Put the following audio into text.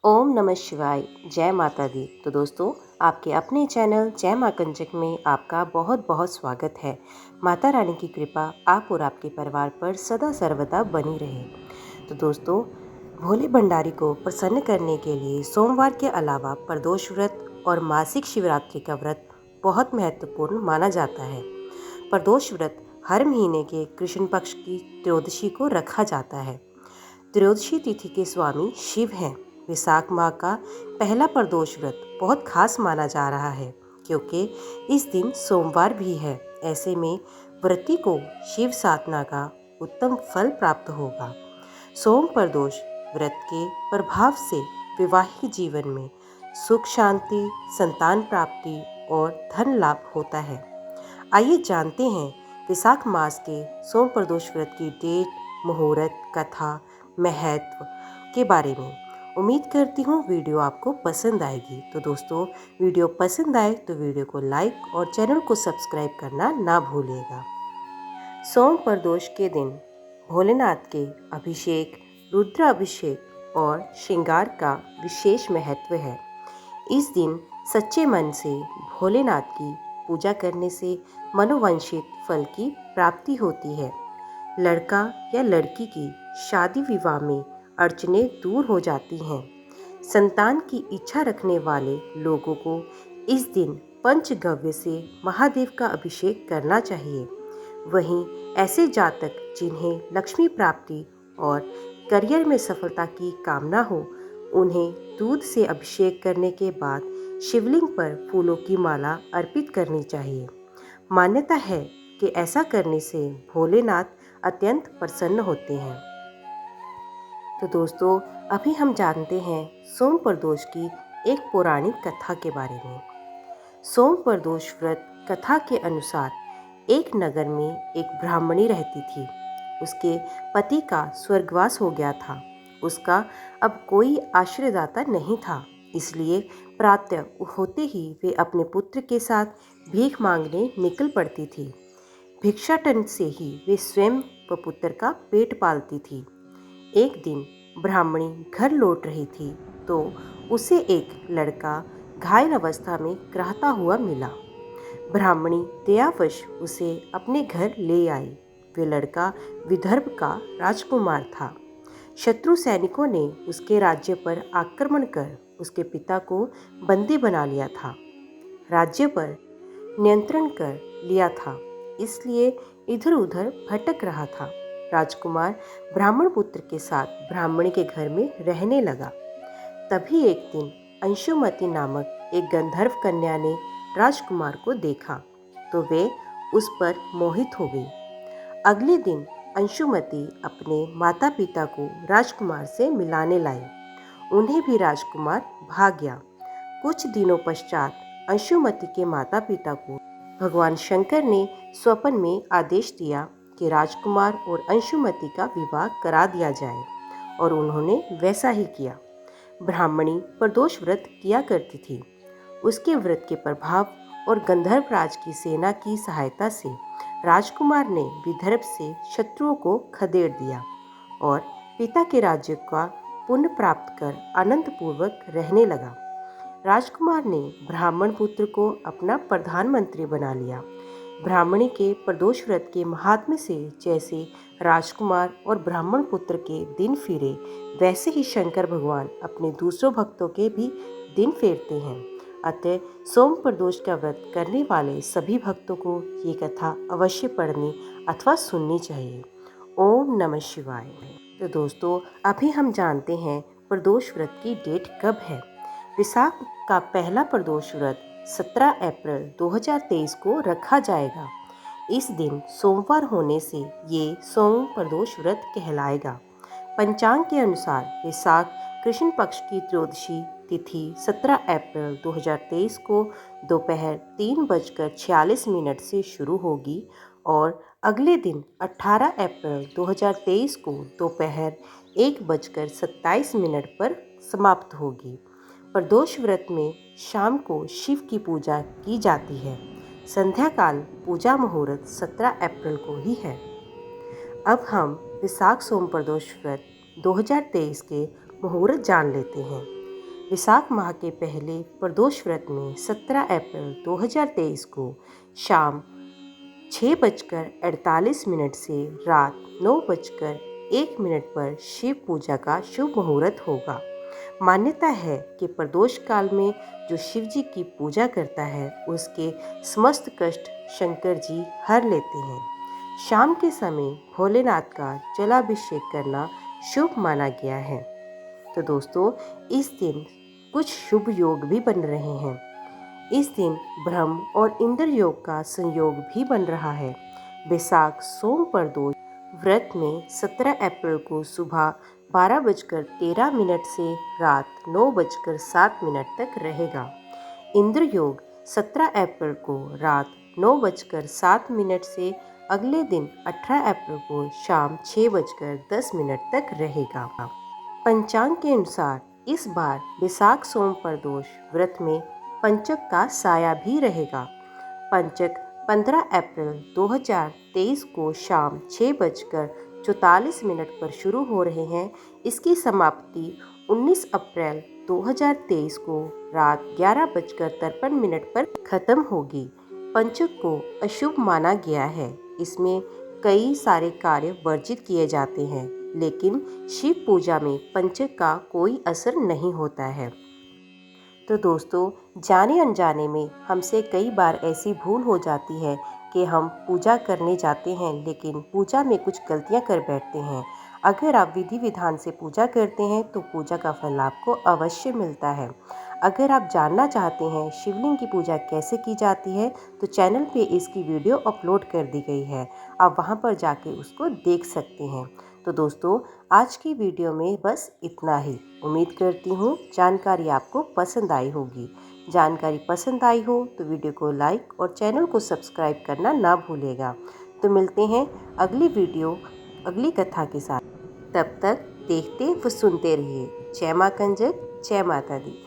ओम नमः शिवाय। जय माता दी। तो दोस्तों, आपके अपने चैनल जय मां कंचक में आपका बहुत बहुत स्वागत है। माता रानी की कृपा आप और आपके परिवार पर सदा सर्वदा बनी रहे। तो दोस्तों, भोले भंडारी को प्रसन्न करने के लिए सोमवार के अलावा प्रदोष व्रत और मासिक शिवरात्रि का व्रत बहुत महत्वपूर्ण माना जाता है। प्रदोष व्रत हर महीने के कृष्ण पक्ष की त्रयोदशी को रखा जाता है। त्रयोदशी तिथि के स्वामी शिव हैं। विशाख माह का पहला प्रदोष व्रत बहुत खास माना जा रहा है, क्योंकि इस दिन सोमवार भी है। ऐसे में व्रती को शिव साधना का उत्तम फल प्राप्त होगा। सोम प्रदोष व्रत के प्रभाव से वैवाहिक जीवन में सुख शांति, संतान प्राप्ति और धन लाभ होता है। आइए जानते हैं विशाख मास के सोम प्रदोष व्रत की डेट, मुहूर्त, कथा, महत्व के बारे में। उम्मीद करती हूँ वीडियो आपको पसंद आएगी। तो दोस्तों, वीडियो पसंद आए तो वीडियो को लाइक और चैनल को सब्सक्राइब करना ना भूलिएगा। सोम प्रदोष के दिन भोलेनाथ के अभिषेक, रुद्र अभिषेक और श्रृंगार का विशेष महत्व है। इस दिन सच्चे मन से भोलेनाथ की पूजा करने से मनोवांछित फल की प्राप्ति होती है। लड़का या लड़की की शादी विवाह में अड़चनें दूर हो जाती हैं। संतान की इच्छा रखने वाले लोगों को इस दिन पंचगव्य से महादेव का अभिषेक करना चाहिए। वहीं ऐसे जातक जिन्हें लक्ष्मी प्राप्ति और करियर में सफलता की कामना हो, उन्हें दूध से अभिषेक करने के बाद शिवलिंग पर फूलों की माला अर्पित करनी चाहिए। मान्यता है कि ऐसा करने से भोलेनाथ अत्यंत प्रसन्न होते हैं। तो दोस्तों, अभी हम जानते हैं सोम प्रदोष की एक पौराणिक कथा के बारे में। सोम प्रदोष व्रत कथा के अनुसार एक नगर में एक ब्राह्मणी रहती थी। उसके पति का स्वर्गवास हो गया था। उसका अब कोई आश्रयदाता नहीं था, इसलिए प्रातः होते ही वे अपने पुत्र के साथ भीख मांगने निकल पड़ती थी। भिक्षाटन से ही वे स्वयं व पुत्र का पेट पालती थी। एक दिन ब्राह्मणी घर लौट रही थी तो उसे एक लड़का घायल अवस्था में कराहता हुआ मिला। ब्राह्मणी दयावश उसे अपने घर ले आई। वे लड़का विदर्भ का राजकुमार था। शत्रु सैनिकों ने उसके राज्य पर आक्रमण कर उसके पिता को बंदी बना लिया था। राज्य पर नियंत्रण कर लिया था, इसलिए इधर उधर भटक रहा था। राजकुमार ब्राह्मण पुत्र के साथ ब्राह्मणी के घर में रहने लगा। तभी एक दिन अंशुमति नामक एक गंधर्व कन्या ने राजकुमार को देखा तो वे उस पर मोहित हो गई। अगले दिन अंशुमति अपने माता पिता को राजकुमार से मिलाने लाई। उन्हें भी राजकुमार भाग गया। कुछ दिनों पश्चात अंशुमति के माता पिता को भगवान शंकर ने स्वप्न में आदेश दिया कि राजकुमार और अंशुमति का विवाह करा दिया जाए, और उन्होंने वैसा ही किया। ब्राह्मणी प्रदोष व्रत किया करती थी। उसके व्रत के प्रभाव और गंधर्व राज की सेना की सहायता से राजकुमार ने विदर्भ से शत्रुओं को खदेड़ दिया और पिता के राज्य का पुण्य प्राप्त कर आनंद पूर्वक रहने लगा। राजकुमार ने ब्राह्मण पुत्र को अपना प्रधानमंत्री बना लिया। ब्राह्मणी के प्रदोष व्रत के महात्म्य से जैसे राजकुमार और ब्राह्मण पुत्र के दिन फिरे, वैसे ही शंकर भगवान अपने दूसरों भक्तों के भी दिन फेरते हैं। अतः सोम प्रदोष का व्रत करने वाले सभी भक्तों को ये कथा अवश्य पढ़नी अथवा सुननी चाहिए। ओम नमः शिवाय। तो दोस्तों, अभी हम जानते हैं प्रदोष व्रत की डेट कब है। विशाख का पहला प्रदोष व्रत 17 अप्रैल 2023 को रखा जाएगा। इस दिन सोमवार होने से ये सोम प्रदोष व्रत कहलाएगा। पंचांग के अनुसार विशाख कृष्ण पक्ष की त्रयोदशी तिथि 17 अप्रैल 2023 को दोपहर 3:46 से शुरू होगी और अगले दिन 18 अप्रैल 2023 को दोपहर 1:27 पर समाप्त होगी। प्रदोष व्रत में शाम को शिव की पूजा की जाती है। संध्या काल पूजा मुहूर्त 17 अप्रैल को ही है। अब हम विशाख सोम प्रदोष व्रत 2023 के मुहूर्त जान लेते हैं। विसाख माह के पहले प्रदोष व्रत में 17 अप्रैल 2023 को शाम 6:48 से रात 9:01 पर शिव पूजा का शुभ मुहूर्त होगा। मान्यता है कि प्रदोष काल में जो शिव जी की पूजा करता है उसके समस्त कष्ट शंकर जी हर लेते हैं। शाम के समय भोलेनाथ का जलाभिषेक करना शुभ माना गया है। तो दोस्तों, इस दिन कुछ शुभ योग भी बन रहे हैं। इस दिन ब्रह्म और इंद्र योग का संयोग भी बन रहा है। बैसाख सोम प्रदोष व्रत में 17 अप्रैल को सुबह 12:13 से रात 9:07 तक रहेगा। इंद्र योग 17 अप्रैल को रात 9:07 से अगले दिन 18 अप्रैल को शाम 6:10 तक रहेगा। पंचांग के अनुसार इस बार बैसाख सोम प्रदोष व्रत में पंचक का साया भी रहेगा। पंचक 15 अप्रैल 2023 को शाम 6:44 पर शुरू हो रहे हैं। इसकी समाप्ति 19 अप्रैल 2023 को रात 11:53 पर खत्म होगी। पंचक को अशुभ माना गया है। इसमें कई सारे कार्य वर्जित किए जाते हैं, लेकिन शिव पूजा में पंचक का कोई असर नहीं होता है। तो दोस्तों, जाने अनजाने में हमसे कई बार ऐसी भूल हो जाती है कि हम पूजा करने जाते हैं लेकिन पूजा में कुछ गलतियां कर बैठते हैं। अगर आप विधि विधान से पूजा करते हैं तो पूजा का फल आपको अवश्य मिलता है। अगर आप जानना चाहते हैं शिवलिंग की पूजा कैसे की जाती है तो चैनल पे इसकी वीडियो अपलोड कर दी गई है। आप वहां पर जाके उसको देख सकते हैं। तो दोस्तों, आज की वीडियो में बस इतना ही। उम्मीद करती हूँ जानकारी आपको पसंद आई होगी। जानकारी पसंद आई हो तो वीडियो को लाइक और चैनल को सब्सक्राइब करना ना भूलेगा। तो मिलते हैं अगली वीडियो अगली कथा के साथ। तब तक देखते व सुनते रहिए। जय मां कंजक, जय माता दी।